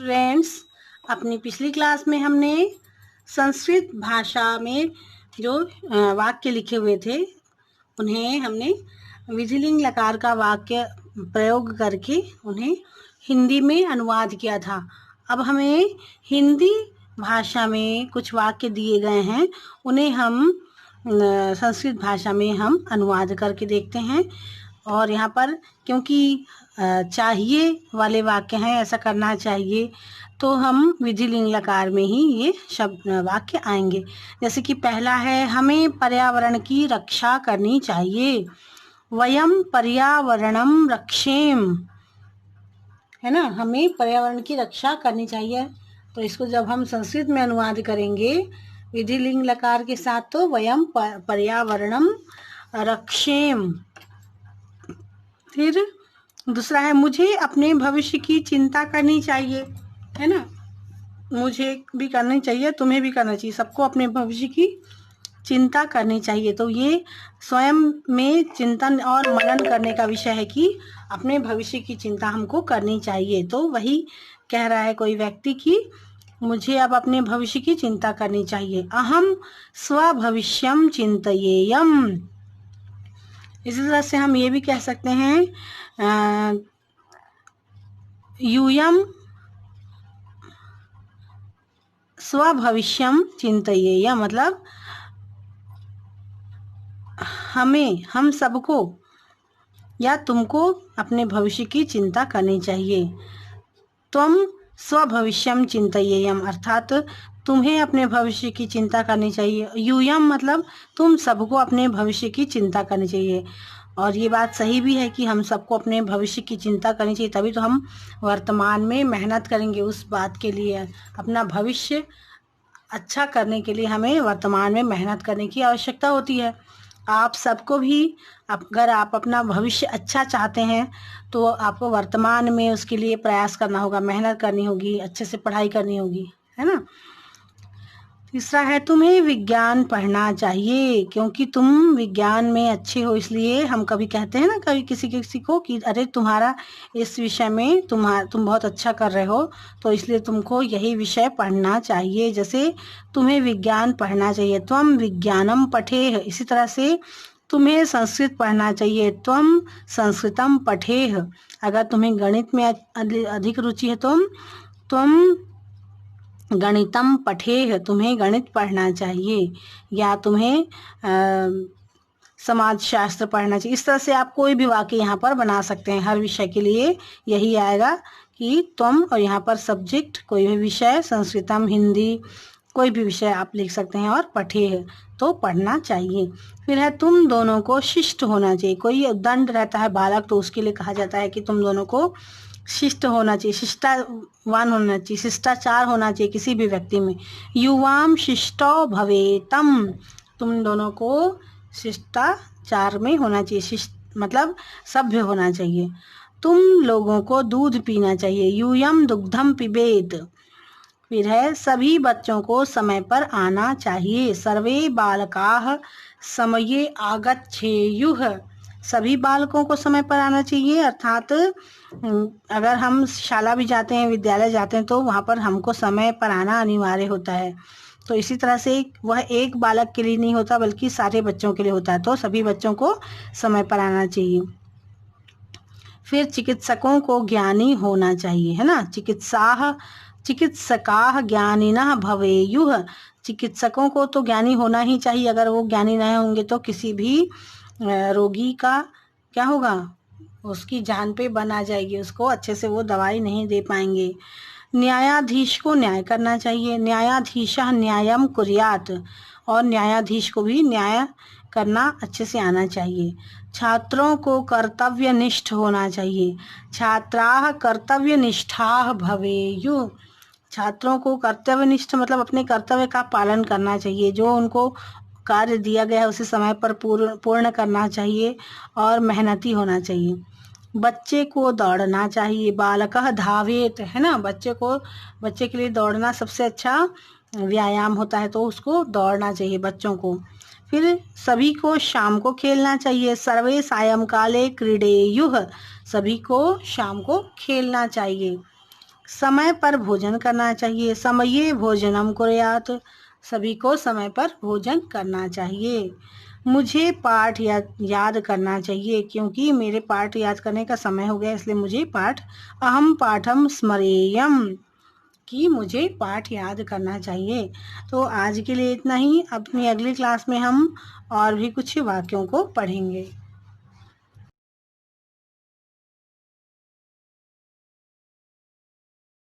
Students, अपनी पिछली class में हमने संस्कृत भाषा में जो वाक्य लिखे हुए थे उन्हें हमने विधिलिंग लकार का वाक्य प्रयोग करके उन्हें हिंदी में अनुवाद किया था। अब हमें हिंदी भाषा में कुछ वाक्य दिए गए हैं, उन्हें हम संस्कृत भाषा में हम अनुवाद करके देखते हैं। और यहाँ पर क्योंकि चाहिए वाले वाक्य हैं, ऐसा करना चाहिए, तो हम विधिलिंग लकार में ही ये शब्द वाक्य आएंगे। जैसे कि पहला है, हमें पर्यावरण की रक्षा करनी चाहिए। वयम पर्यावरणम रक्षेम, है ना, हमें पर्यावरण की रक्षा करनी चाहिए। तो इसको जब हम संस्कृत में अनुवाद करेंगे विधिलिंग लकार के साथ, तो वयम पर्यावरणम रक्षेम। फिर दूसरा है, मुझे अपने भविष्य की चिंता करनी चाहिए, है ना, मुझे भी करनी चाहिए, तुम्हें भी करना चाहिए, सबको अपने भविष्य की चिंता करनी चाहिए। तो ये स्वयं में चिंतन और मनन करने का विषय है कि अपने भविष्य की चिंता हमको करनी चाहिए। तो वही कह रहा है कोई व्यक्ति कि मुझे अब अपने भविष्य की चिंता करनी चाहिए। अहम स्वभविष्यम चिंतयेयम। इसी तरह से हम ये भी कह सकते हैं, यूयम स्वभविष्यम चिंतयेयम, मतलब हमें, हम सबको या तुमको अपने भविष्य की चिंता करनी चाहिए। त्वम स्वभविष्यम चिंतयेयम, अर्थात तुम्हें अपने भविष्य की चिंता करनी चाहिए। यूयम मतलब तुम सबको अपने भविष्य की चिंता करनी चाहिए। और ये बात सही भी है कि हम सबको अपने भविष्य की चिंता करनी चाहिए, तभी तो हम वर्तमान में मेहनत करेंगे उस बात के लिए। अपना भविष्य अच्छा करने के लिए हमें वर्तमान में मेहनत करने की आवश्यकता होती है। आप सबको भी, अगर आप अपना भविष्य अच्छा चाहते हैं तो आपको वर्तमान में उसके लिए प्रयास करना होगा, मेहनत करनी होगी, अच्छे से पढ़ाई करनी होगी, है ना। तीसरा है, तुम्हें विज्ञान पढ़ना चाहिए क्योंकि तुम विज्ञान में अच्छे हो। इसलिए हम कभी कहते हैं ना, कभी किसी को कि अरे तुम्हारा इस विषय में तुम बहुत अच्छा कर रहे हो, तो इसलिए तुमको यही विषय पढ़ना चाहिए। जैसे तुम्हें विज्ञान पढ़ना चाहिए, त्वम विज्ञानम पठेह। इसी तरह से तुम्हें संस्कृत पढ़ना चाहिए, त्वम संस्कृतम पठेह। अगर तुम्हें गणित में अधिक रुचि है तो तुम गणितम पठेह, तुम्हें गणित पढ़ना चाहिए। या तुम्हें समाज शास्त्र पढ़ना चाहिए। इस तरह से आप कोई भी वाक्य यहाँ पर बना सकते हैं। हर विषय के लिए यही आएगा कि तुम, और यहाँ पर सब्जेक्ट कोई भी विषय, संस्कृतम, हिंदी, कोई भी विषय आप लिख सकते हैं, और पठेह तो पढ़ना चाहिए। फिर है, तुम दोनों को शिष्ट होना चाहिए। कोई दंड रहता है बालक, तो उसके लिए कहा जाता है कि तुम दोनों को शिष्ट होना चाहिए, शिष्टावान होना चाहिए, शिष्टाचार होना चाहिए किसी भी व्यक्ति में। युवाम शिष्टो भवेतम, तुम दोनों को शिष्टाचार में होना चाहिए, शिष्ट मतलब सभ्य होना चाहिए। तुम लोगों को दूध पीना चाहिए, यूयम दुग्धम पिबेत। फिर है, सभी बच्चों को समय पर आना चाहिए, सर्वे बालकाः समये आगच्छेयुः। सभी बालकों को समय पर आना चाहिए, अर्थात अगर हम शाला भी जाते हैं, विद्यालय जाते हैं, तो वहाँ पर हमको समय पर आना अनिवार्य होता है। तो इसी तरह से वह एक बालक के लिए नहीं होता, बल्कि सारे बच्चों के लिए होता है। तो सभी बच्चों को समय पर आना चाहिए। फिर चिकित्सकों को ज्ञानी होना चाहिए, है ना, चिकित्सकाः ज्ञानिनः भवेयुः। चिकित्सकों को तो ज्ञानी होना ही चाहिए। अगर वो ज्ञानी नहीं होंगे तो किसी भी रोगी का क्या होगा, उसकी जान पे बन आ जाएगी, उसको अच्छे से वो दवाई नहीं दे पाएंगे। न्यायाधीश को न्याय करना चाहिए, न्यायाधीशः न्यायम कुर्यात्, और न्यायाधीश को भी न्याय करना अच्छे से आना चाहिए। छात्रों को कर्तव्यनिष्ठ होना चाहिए, छात्राः कर्तव्यनिष्ठाः भवेयुः। छात्रों को कर्तव्यनिष्ठ मतलब अपने कर्तव्य का पालन करना चाहिए, जो उनको कार्य दिया गया है उसे समय पर पूर्ण करना चाहिए, और मेहनती होना चाहिए। बच्चे को दौड़ना चाहिए, बालकः धावेत, है ना, बच्चे के लिए दौड़ना सबसे अच्छा व्यायाम होता है, तो उसको दौड़ना चाहिए बच्चों को। फिर सभी को शाम को खेलना चाहिए, सर्वे सायंकाले क्रीडेयुः। सभी को शाम को खेलना चाहिए। समय पर भोजन करना चाहिए। समये भोजनम कुर्यात्, सभी को समय पर भोजन करना चाहिए। मुझे पाठ याद करना चाहिए, क्योंकि मेरे पाठ याद करने का समय हो गया, इसलिए मुझे पाठ अहम पाठम स्मरेयम, कि मुझे पाठ याद करना चाहिए। तो आज के लिए इतना ही। अपनी अगली क्लास में हम और भी कुछ वाक्यों को पढ़ेंगे।